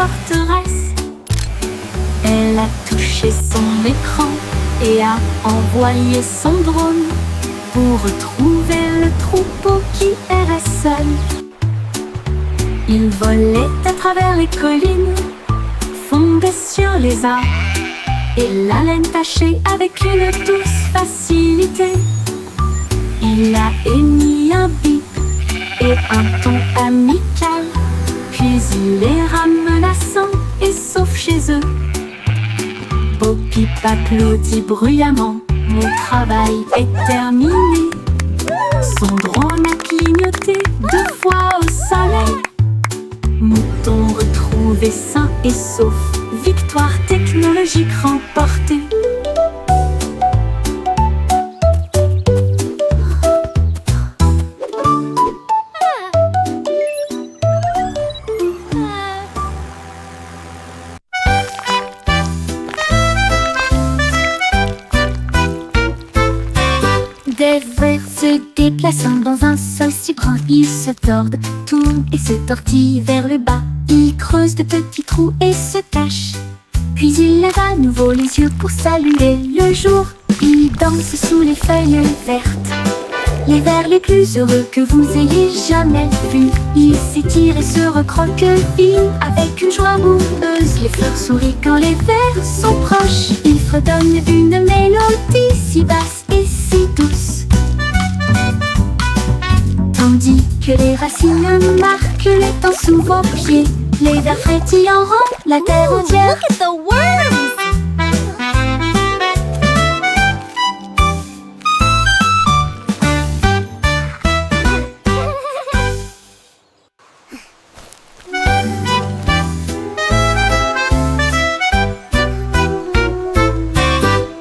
forteresse. Elle a touché son écran et a envoyé son drone pour retrouver le troupeau qui errait seul. Il volait à travers les collines, fondait sur les arbres et la laine tachée avec une douce facilité. Il a émis un bip et un ton amical, puis il les menaçant et sauf chez eux. Bo Peep applaudit bruyamment, mon travail est terminé. Son drone a clignoté 2 fois au soleil. Mouton retrouvé sain et sauf, victoire technologique remportée. Des vers se déplaçant dans un sol si grand, ils se tordent, tournent et se tortillent vers le bas. Ils creusent de petits trous et se cachent. Puis ils lèvent à nouveau les yeux pour saluer le jour. Ils dansent sous les feuilles vertes, les vers les plus heureux que vous ayez jamais vus. Ils s'étirent et se recroquevillent avec une joie boueuse. Les fleurs sourient quand les vers sont proches. Ils fredonnent une mélodie si basse et si douce, tandis que les racines marquent les temps sous vos pieds. Les vers frétillants rendent la terre entière. Look at the worms!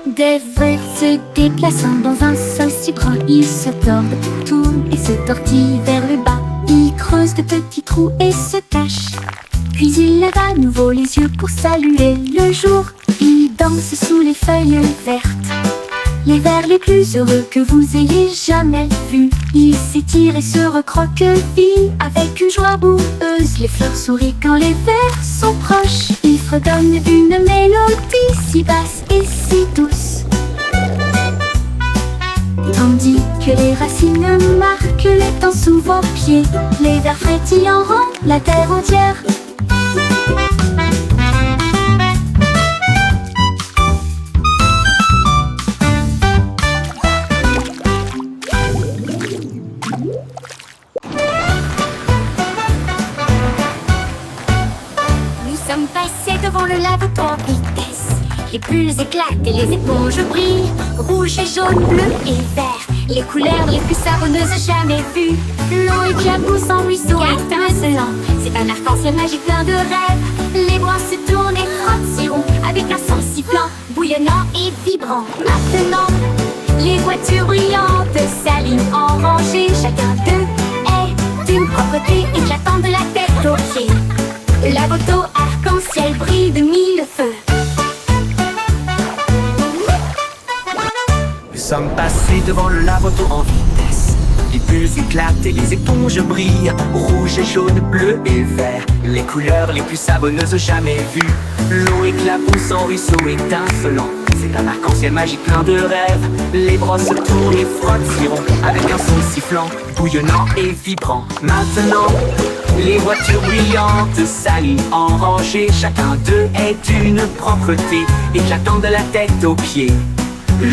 Des vers se déplaçant dans un sol si grand, ils se tordent, tournent et se tortillent vers le bas. Ils creusent de petits trous et se cachent. Puis ils lèvent à nouveau les yeux pour saluer le jour. Ils dansent sous les feuilles vertes, les vers les plus heureux que vous ayez jamais vus. Ils s'étirent et se recroquevillent avec une joie boueuse. Les fleurs sourient quand les vers sont proches. Ils fredonnent une mélodie si basse et si douce, tandis que les racines marquent les temps sous vos pieds. Les vers frétillants rendent la terre entière. Nous sommes passés devant le lave en vitesse. Les bulles éclatent et les éponges brillent. Rouge et jaune, bleu et vert, les couleurs les plus savonneuses jamais vues. L'eau éclabousse en ruisseau étincelant. C'est un arc-en-ciel magique plein de rêves. Les bras se tournent et frottent si rond, avec un son sifflant, bouillonnant et vibrant. Maintenant, les voitures brillantes s'alignent en rangée. Chacun d'eux est d'une propreté éclatante de la tête aux pieds. La moto arc-en-ciel brille de 1000 feux. Nous sommes passés devant le lave-auto en vitesse. Les bulles éclatent et les éponges brillent. Rouge et jaune, bleu et vert, les couleurs les plus savonneuses jamais vues. L'eau éclabousse en ruisseau étincelant. C'est un arc-en-ciel magique plein de rêves. Les brosses tournent et frottent si rond, avec un son sifflant, bouillonnant et vibrant. Maintenant, les voitures brillantes s'alignent en rangée. Chacun d'eux est d'une propreté éclatante de la tête aux pieds.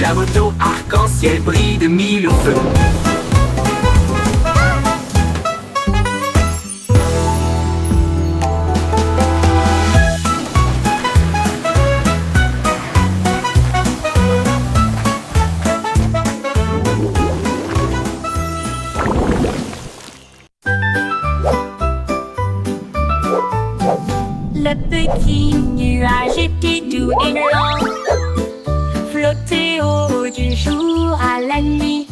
La moto arc-en-ciel brille de 1000 feux. Le petit nuage était doux et lent, flottait au haut du jour à la nuit.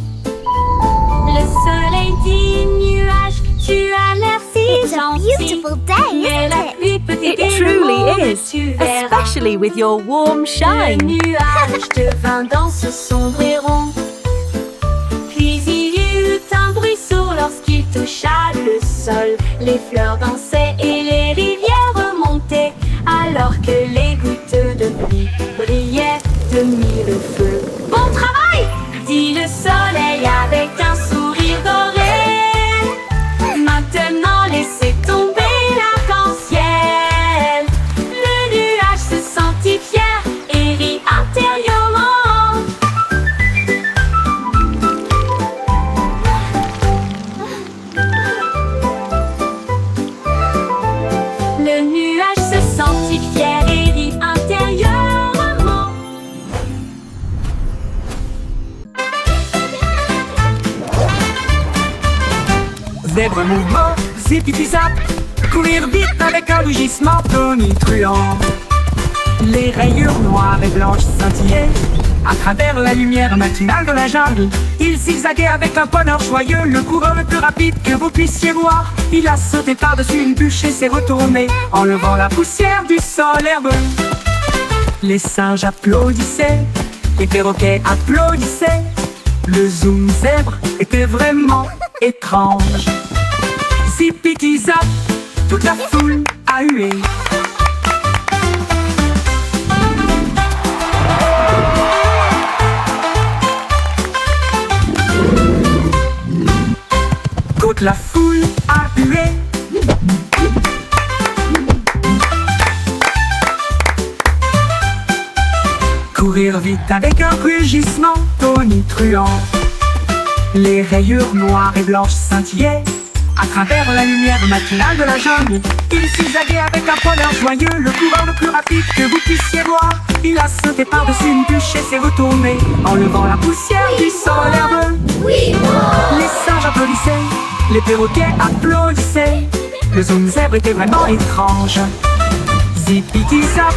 Le soleil dit nuage, tu as l'air si It's a gentil. beautiful day, Mais la isn't it? pluie peut It t'aider truly le monde, is, tu verras. especially with your warm Le shine. nuage devint dans ce sombre et rond. Puis il y eut un bruisseau lorsqu'il toucha le sol. Les fleurs dansaient et les rivières remontaient. alors que les gouttes de pluie brillaient de mille feux. Bon travail, dit le soleil avec un sourire doré. Maintenant laissez tomber l'arc-en-ciel. Le nuage se sentit fier et rit intérieurement. Le nuage se sentit fier et rit intérieurement. Zèbre mouvement, zip-zip-zap, courir vite avec un rugissement tonitruant. Les rayures noires et blanches scintillaient à travers la lumière matinale de la jungle. Il zigzaguait avec un bonheur joyeux, le coureur le plus rapide que vous puissiez voir. Il a sauté par-dessus une bûche et s'est retourné, enlevant la poussière du sol herbeux. Les singes applaudissaient, les perroquets applaudissaient. Le zoom zèbre était vraiment étrange. Zip-zip-zap, toute la foule a hué. Toute la foule a hué. Courir vite avec un rugissement tonitruant. Les rayures noires et blanches scintillaient à travers la lumière matinale de la jungle. Il zigzaguait avec un bonheur joyeux, le coureur le plus rapide que vous puissiez voir. Il a sauté par-dessus une bûche et s'est retourné, enlevant la poussière du sol herbeux. Les singes applaudissaient, les perroquets applaudissaient. Le zoom zèbre était vraiment étrange. Zip-zip-zap,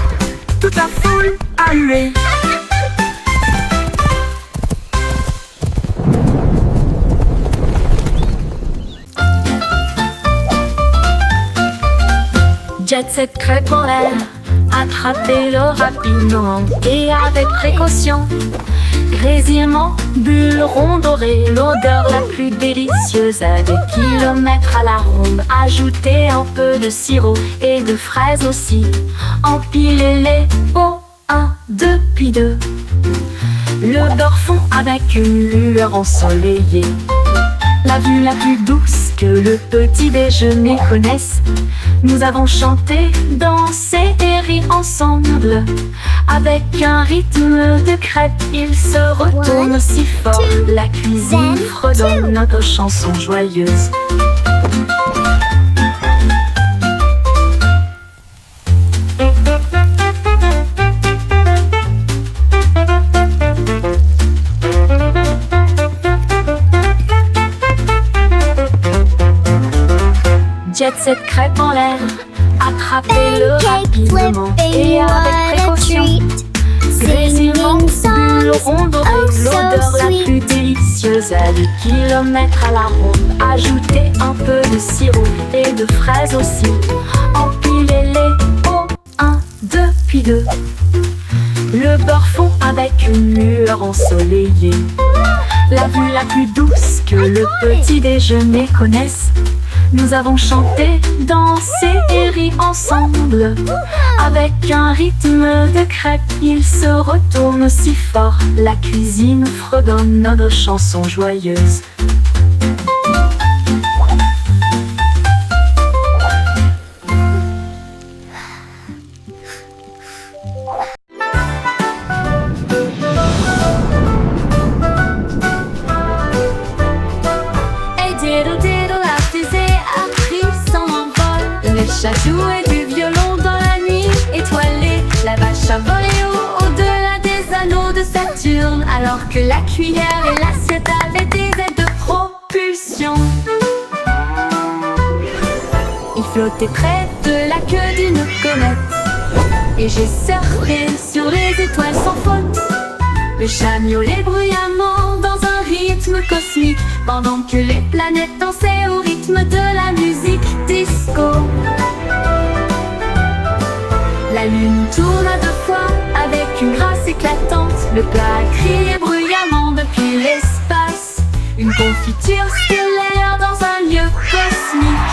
toute la foule a hué. Jet Set crêpe en l'air, attrapez-le rapidement et avec précaution. Grésillement, bulles rondes dorées, l'odeur la plus délicieuse à des kilomètres à la ronde. Ajoutez un peu de sirop et de fraises aussi. Empilez-les au 1, 2, puis 2. Le beurre fond avec une lueur ensoleillée. La vue la plus douce que le petit déjeuner connaisse. Nous avons chanté, dansé et ri ensemble. Avec un rythme de crêpe, il se retourne si fort. La cuisine fredonne notre chanson joyeuse. Jet Set crêpe en l'air, attrapez-le rapidement et avec précaution. Grésillement, bulles rondes dorées, l'odeur la plus délicieuse à des kilomètres à la ronde. Ajoutez un peu de sirop et de fraises aussi. Empilez-les au 1, 2, puis 2. Le beurre fond avec une lueur ensoleillée. La vue la plus douce que le petit déjeuner connaisse. Nous avons chanté, dansé et ri ensemble. Avec un rythme de crêpe, il se retourne si fort. La cuisine fredonne notre chanson joyeuse. Le chat jouait du violon dans la nuit étoilée. La vache a volé au-delà des anneaux de Saturne, alors que la cuillère et l'assiette avaient des ailes de propulsion. Il flottait près de la queue d'une comète, et j'ai surfé sur les étoiles sans faute. Le chat miaulait bruyamment dans un rythme cosmique, pendant que les planètes dansaient au rythme de la musique disco. La lune tourna 2 fois avec une grâce éclatante. Le plat criait bruyamment depuis l'espace. Une confiture stellaire dans un lieu cosmique.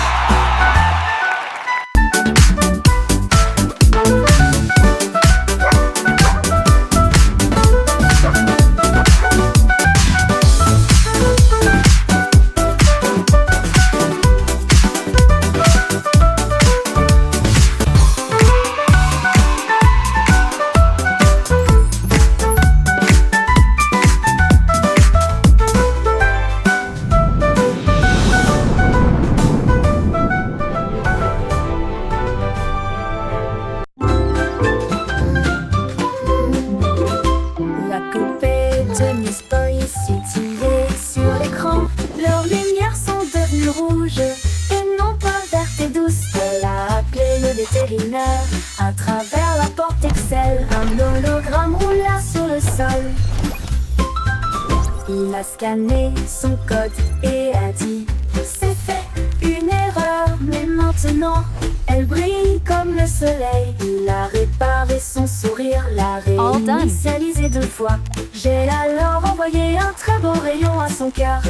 a scanné son code et a dit: c'est fait, une erreur, mais maintenant elle brille comme le soleil. Il a réparé son sourire, l'a All done. réinitialisé 2 fois. J'ai alors envoyé un très beau rayon à son cœur.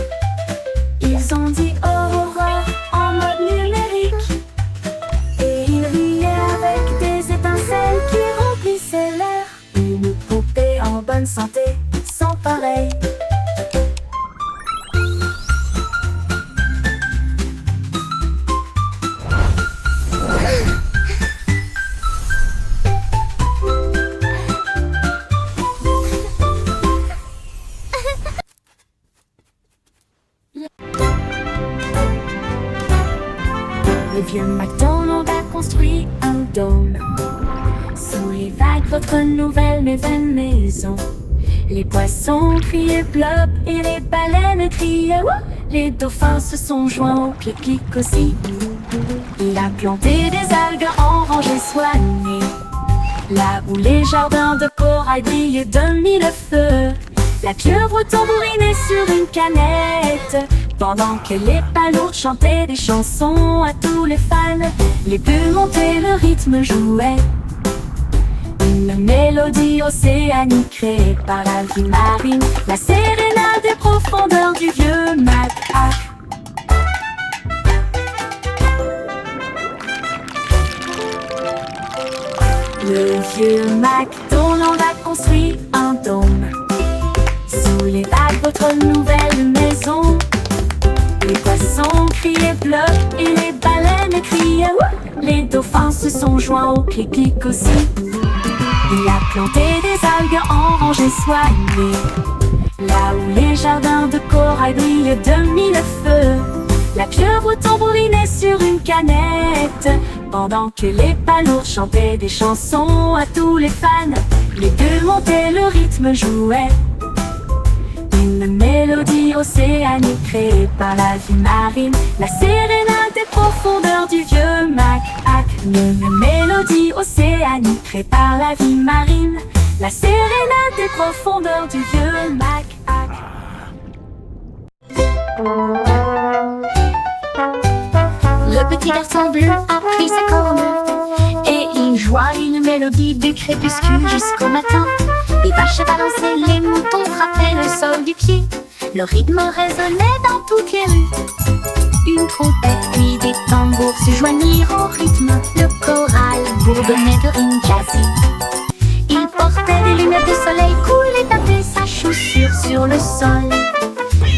Ils ont dit Aurora en mode numérique, et il riait avec des étincelles qui remplissaient l'air. Une poupée en bonne santé, sans pareil. Le vieux McDonald a construit un dôme sous les vagues, votre nouvelle mais vaine maison. Les poissons criaient plop et les baleines criaient wouh. Les dauphins se sont joints au clic-clic aussi. Il a planté des algues en rangées soignées, là où les jardins de corail brillaient de mille feux. La pieuvre tambourinait sur une canette, pendant que les palourdes chantaient des chansons à tous les fans. Les bulles montaient, le rythme jouait, une mélodie océanique créée par la vie marine, la sérénade des profondeurs du vieux macaque. Le vieux McDonald a construit un dôme sous les vagues, votre nouvelle maison. Les poissons criaient bleu et les baleines criaient wouh. Les dauphins se sont joints au clic-clic aussi. Il a planté des algues en rangées soignées, là où les jardins de corail brillaient de mille feux. La pieuvre tambourinait sur une canette, pendant que les palourdes chantaient des chansons à tous les fans. Les bulles montaient, le rythme jouait, une mélodie océanique créée par la vie marine, la sérénade des profondeurs du vieux macaque. Une mélodie océanique créée par la vie marine, la sérénade des profondeurs du vieux macaque. Le petit garçon bleu a pris sa corne et il joua une mélodie du crépuscule jusqu'au matin. Les vaches balançaient, les moutons frappaient le sol du pied. Le rythme résonnait dans toutes les rues. Une trompette puis des tambours se joignirent au rythme. Le choral bourdonnait de rimes jazzy. Il portait des lunettes de soleil cool et tapait sa chaussure sur le sol.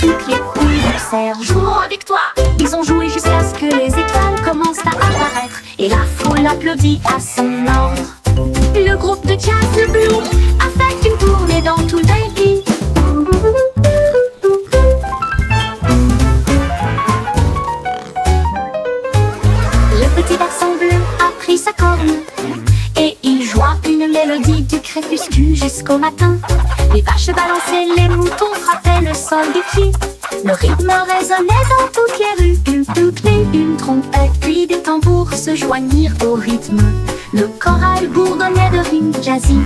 Toutes les poules poussèrent jour avec toi. Ils ont joué jusqu'à ce que les étoiles commencent à apparaître, et la foule applaudit à son ordre. Le groupe de jazz, le Blue, a fait une tournée dans tout le pays. Le petit garçon bleu a pris sa corne et il joua une mélodie du crépuscule jusqu'au matin. Les vaches balançaient, les moutons frappaient le sol du pied. Le rythme résonnait dans toutes les rues. Une trompette puis des tambours se joignirent au rythme. Le choral bourdonnait de rimes jazzy.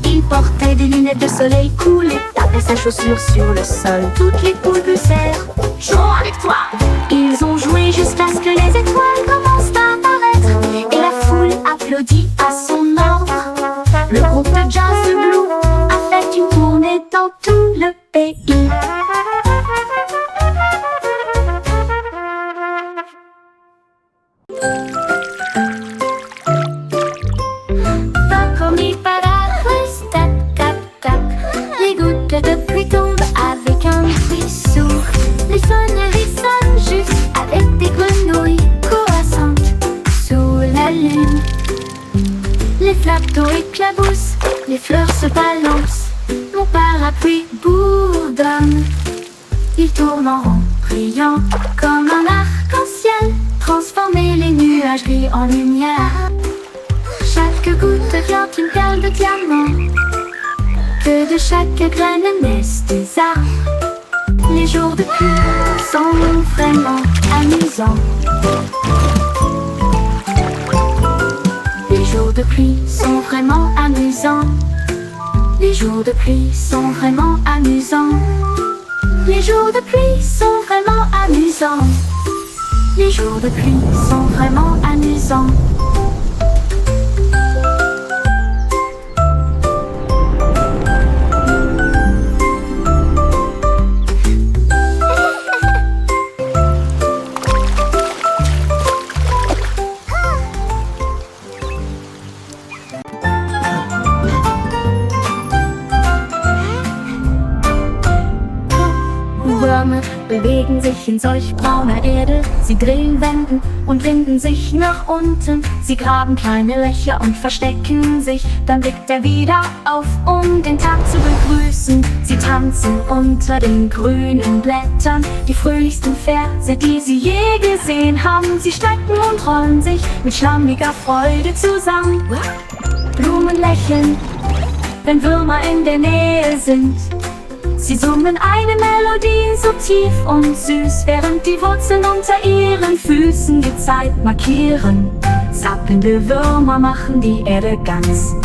Il portait des lunettes de soleil cool et tapait sa chaussure sur le sol. Toutes les poules poussèrent, jouons avec toi. Ils ont joué jusqu'à ce que les étoiles commencent à apparaître, et la foule applaudit à son ordre. Le groupe de jazz de Blue a fait une tournée dans tout le pays. Les gouttes de pluie tombent avec un bruit sourd. Les sonneries sonnent juste avec des grenouilles croissantes sous la lune. Les flaques d'eau éclaboussent, les fleurs se balancent. Mon parapluie bourdonne. Il tourne en rond, brillant comme un arc-en-ciel. Transformer les nuages gris en lumière. Chaque goutte devient une perle de diamant. Que de chaque graine naissent des arbres. Les jours de pluie sont vraiment amusants. Les jours de pluie sont vraiment amusants. Les jours de pluie sont vraiment amusants. Les jours de pluie sont vraiment amusants. Les jours de pluie sont vraiment amusants. Würmer bewegen sich in solch brauner Erde. Sie drehen, wenden und winden sich nach unten. Sie graben kleine Löcher und verstecken sich. Dann blickt er wieder auf, um den Tag zu begrüßen. Sie tanzen unter den grünen Blättern. Die fröhlichsten Verse, die sie je gesehen haben. Sie strecken und rollen sich mit schlammiger Freude zusammen. Blumen lächeln, wenn Würmer in der Nähe sind. Sie summen eine Melodie so tief und süß, während die Wurzeln unter ihren Füßen die Zeit markieren. Zappelnde Würmer machen die Erde ganz.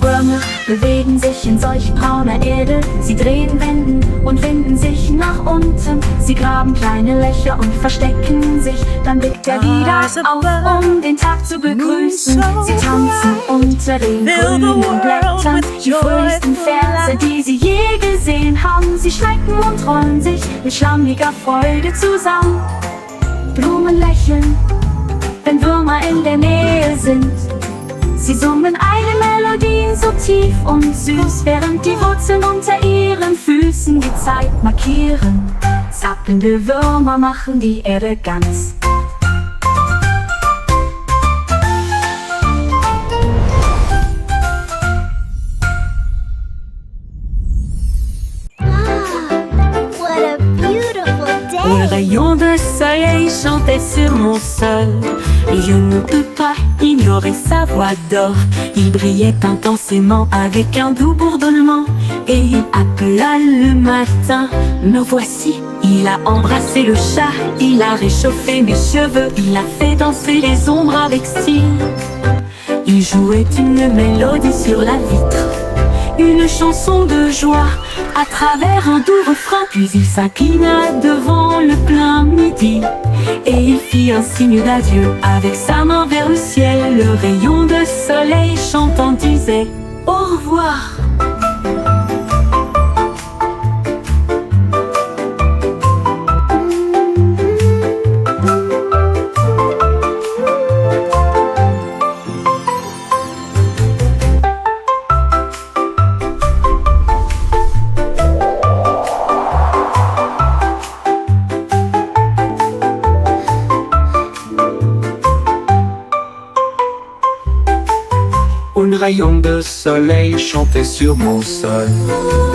Würmer bewegen sich in solch brauner Erde. Sie drehen, wenden und winden sich nach unten. Sie graben kleine Löcher und verstecken sich. Dann blickt er wieder auf, um den Tag zu begrüßen. Sie tanzen unter den grünen Blättern. Die fröhlichsten Verse, die sie je gesehen haben. Sie strecken und rollen sich mit schlammiger Freude zusammen. Blumen lächeln, wenn Würmer in der Nähe sind. Sie summen eine Melodie so tief und süß, während die Wurzeln unter ihren Füßen die Zeit markieren. Zappelnde Würmer machen die Erde ganz. Un rayon de soleil chantait sur mon sol, et je ne peux pas ignorer sa voix d'or. Il brillait intensément avec un doux bourdonnement, et il appela le matin. Me voici, il a embrassé le chat, il a réchauffé mes cheveux, il a fait danser les ombres avec style. Il jouait une mélodie sur la vitre, une chanson de joie à travers un doux refrain. Puis il s'inclina devant le plein midi, et il fit un signe d'adieu avec sa main vers le ciel. Le rayon de soleil chantant disait au revoir. Un rayon de soleil chantait sur mon sol.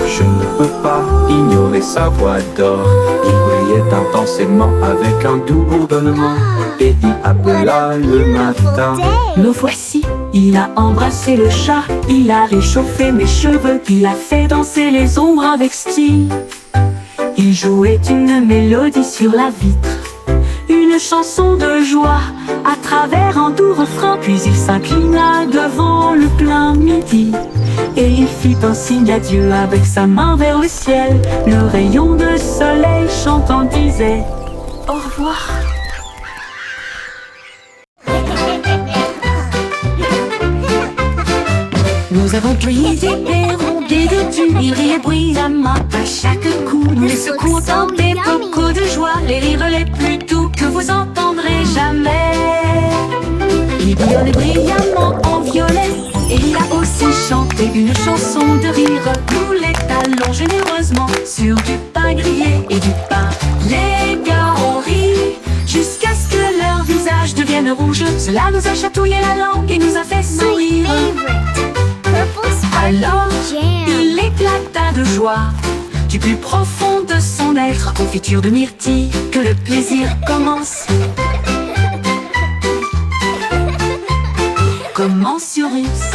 Je ne peux pas ignorer sa voix d'or. Il brillait intensément avec un doux bourdonnement, et il appela le matin. Me voici, il a embrassé le chat, il a réchauffé mes cheveux, il a fait danser les ombres avec style. Il jouait une mélodie sur la vitre, une chanson de joie à travers un doux refrain. Puis il s'inclina devant le plein midi, et il fit un signe d'adieu avec sa main vers le ciel. Le rayon de soleil chantant disait au revoir. Nous avons brisé et rondé de tu, il riait bruyamment à chaque coup. Nous les secouons des bocaux de joie, les rires les plus doux que vous entendrez jamais. Il bouillonnait brillamment en violet, et il a aussi chanté une chanson de rire. Nous l'étalons généreusement sur du pain grillé et du pain. Les gars ont ri jusqu'à ce que leur visage devienne rouge. Cela nous a chatouillé la langue et nous a fait sourire. Alors, il éclata de joie du plus profond de son être. Confiture de myrtille, que le plaisir commence. Commence sur Russe.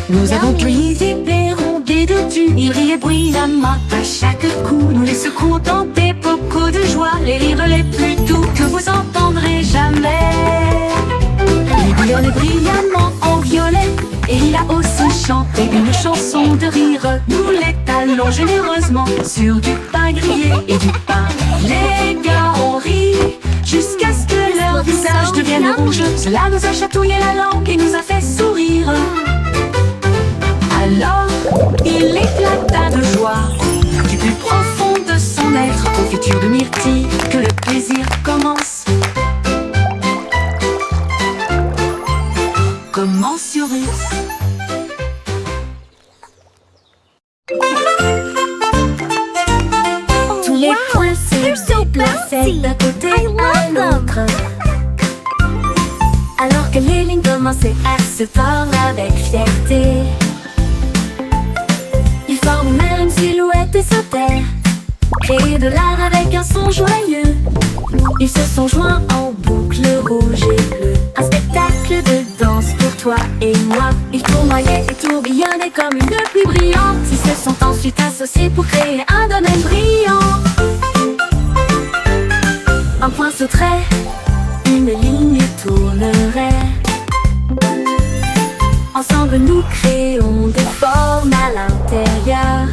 Nous avons cueilli des pérons, des deux fondus, ils riaient bruyamment. À chaque coup, nous les secouons dans des bocaux de joie, les rires les plus doux que vous entendrez jamais. Il bouillonnait brillamment en violet, et il a aussi chanté une chanson de rire. Nous les talons généreusement sur du pain grillé et du pain. Les gars ont ri jusqu'à ce que leur visage devienne rouge. Cela nous a chatouillé la langue et nous a fait sourire. Alors, il éclata de joie du plus profond de son être. Confiture de myrtille, que le plaisir commence. Commence sur Russe. Tous les points se déplaçaient d'un côté à l'autre, alors que les lignes commençaient à se tordre avec fierté. Ils forment même une silhouette et sautèrent, créer de l'art avec un son joyeux. Ils se sont joints en boucle rouge et bleue. Un spectacle de danse pour toi et moi. Ils tournoyaient et tourbillonnaient comme une pluie brillante. Ils se sont ensuite associés pour créer un domaine brillant. Un point sauterait, une ligne tournerait. Ensemble nous créons des formes à l'intérieur.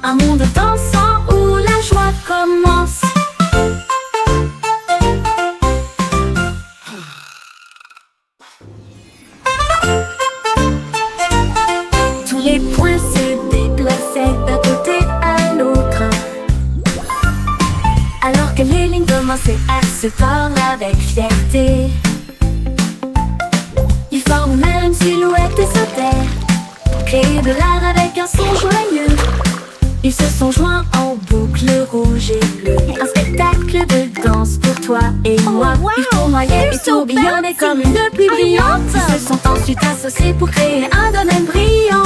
Un monde dansant où la joie commence. Tous les points se déplaçaient d'un côté à l'autre, alors que les lignes commençaient à se tordre avec fierté. Ils forment même une silhouette et sautèrent, créer de l'art avec un son joyeux. Ils se sont joints en boucle rouge et bleue. Un spectacle de danse pour toi et moi. Ils tournoyaient et tourbillonnaient comme une pluie brillante. Ils se sont ensuite associés pour créer un domaine brillant.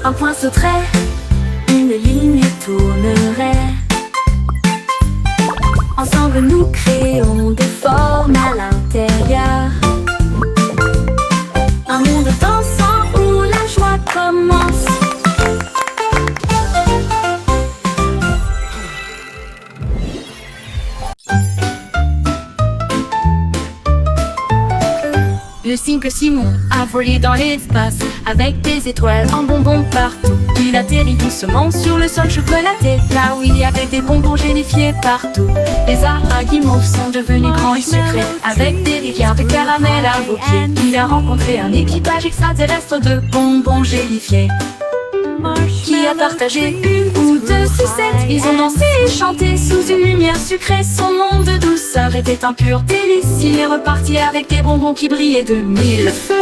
Un point sauterait, une ligne tournerait. Ensemble nous créons des formes à l'intérieur. Un monde dansant où la joie commence. Le cycle Simon a volé dans l'espace avec des étoiles en bonbons partout. Il atterrit doucement sur le sol chocolaté, là où il y avait des bonbons gélifiés partout. Les arbres guimauves sont devenus grands et sucrés, avec des rivières de caramel à vos pieds. Il a rencontré un équipage extraterrestre de bonbons gélifiés, qui a partagé une ou deux sucettes. Ils ont dansé et chanté sous une lumière sucrée. Son monde de douceur était un pur délice. Il est reparti avec des bonbons qui brillaient de mille feux.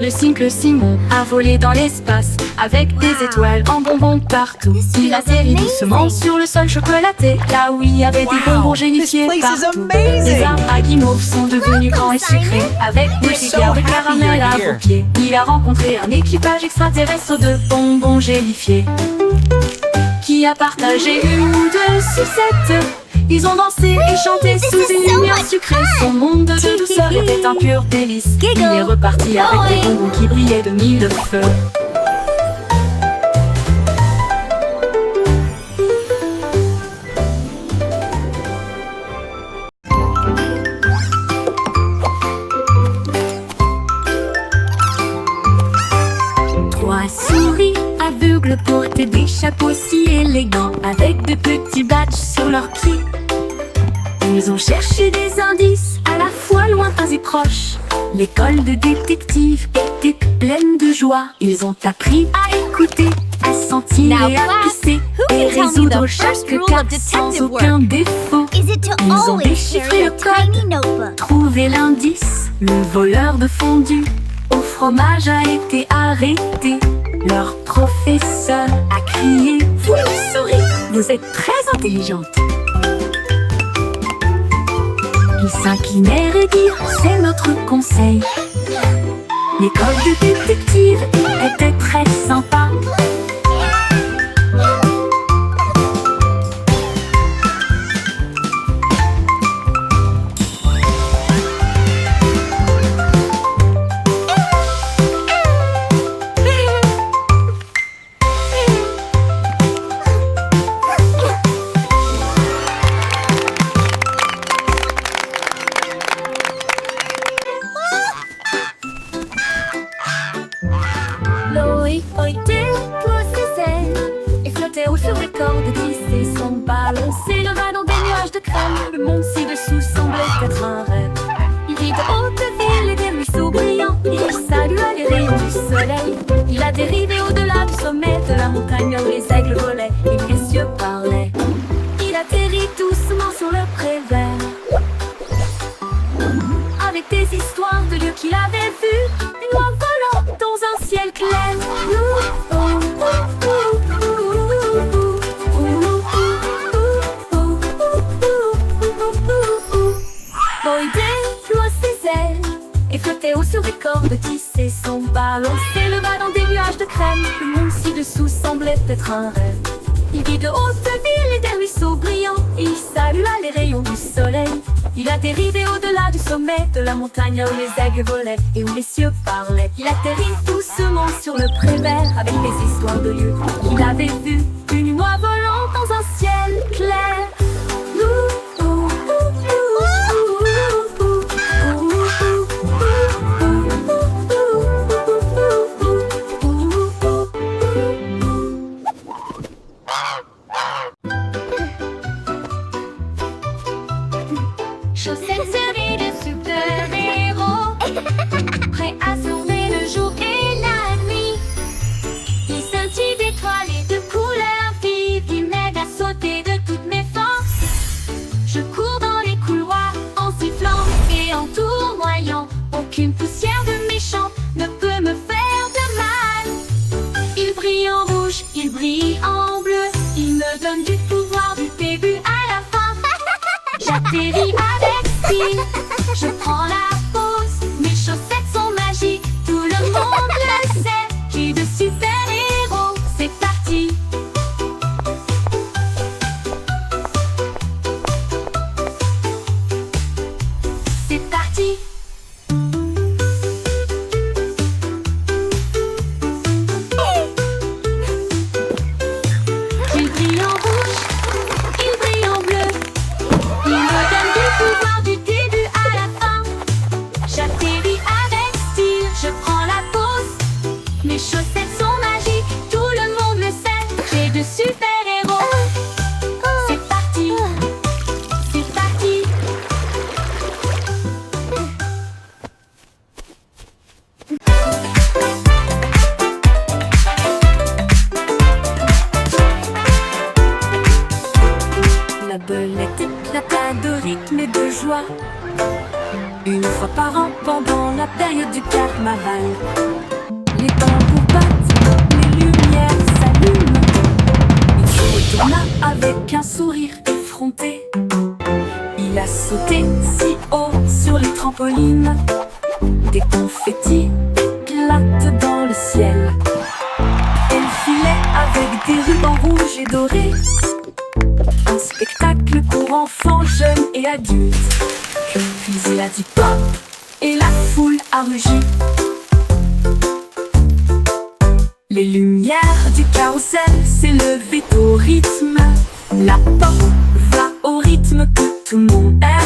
Le cycle Simon a volé dans l'espace avec des étoiles en bonbons partout. Il atterrit doucement sur le sol chocolaté, là où il y avait des bonbons gélifiés partout. Les arbres à guimauve sont devenus grands et sucrés, avec des rivières de caramel à vos pieds. Il a rencontré un équipage extraterrestre de bonbons gélifiés, qui a partagé une ou deux sucettes. Ils ont dansé et chanté sous une lumière sucrée. Son monde de douceur était un pur délice. Il est reparti avec des bonbons qui brillaient de mille feux. Trois souris aveugles portaient des chapeaux si élégants, avec de petits badges sur leurs pieds. Ils ont cherché des indices à la fois lointains et proches. L'école de détectives était pleine de joie. Ils ont appris à écouter, à sentir et à pisser, et résoudre chaque cas sans aucun défaut. Ils ont déchiffré le code, trouvé l'indice. Le voleur de fondue au fromage a été arrêté. Leur professeur a crié: vous le saurez, vous êtes très intelligente. Ils s'inclinèrent et dirent: c'est notre conseil. L'école de détective était très sympa. Le monde ci-dessous semblait être un rêve. Il vit de hautes villes et des ruisseaux brillants. Il salue les rayons du soleil. Il a dérivé au-delà du sommet de la montagne où les aigles volaient et les cieux parlaient. Il atterrit doucement sur le pré vert, avec des histoires de lieux qu'il avait vus, une oie volant dans un ciel clair. Voyager loin ses ailes et flotter haut sur des cordes tissées, son ballon s'éleva dans des nuages de crème. Le monde ci-dessous semblait être un rêve. Il vit de hautes villes et des ruisseaux brillants. Il salua les rayons du soleil. Il a dérivé au-delà du sommet de la montagne où les aigles volaient et où les cieux parlaient. Il atterrit doucement sur le pré vert avec des histoires de lieux qu'il avait vus, une oie volant dans un ciel clair. Chaussettes servies de super-héros, prêts à sauver le jour et la nuit. Ils scintillent d'étoiles et de couleurs vives, ils m'aident à sauter de toutes mes forces. Je cours dans les couloirs en sifflant et en tournoyant. Aucune poussière de méchant ne peut me faire de mal. Il brille en rouge, il brille en bleu, il me donne du pouvoir du début à la fin. J'atterris avec style, je prends la pause, mes chaussettes sont magiques, tout le monde le sait. J'ai de super-héros, c'est parti. C'est parti. Il brille en rouge, il brille en bleu, il me donne du pouvoir du début à la fin. J'atterris avec style, je prends la pause, mes chaussettes sont magiques, tout le monde le sait. J'ai de super-héros, c'est parti, c'est parti. La belette éclata de rythme et de joie, une fois par an pendant la période du carnaval. Les tambours battent, les lumières s'allument. Il se retourna avec un sourire effronté. Il a sauté si haut sur les trampolines. Des confettis éclatent dans le ciel. Elle filait avec des rubans rouges et dorés. Un spectacle pour enfants, jeunes et adultes. Puis il a dit pop et la foule a rugi. Les lumières du carrousel s'élevaient au rythme. La pop va au rythme que tout le monde aime.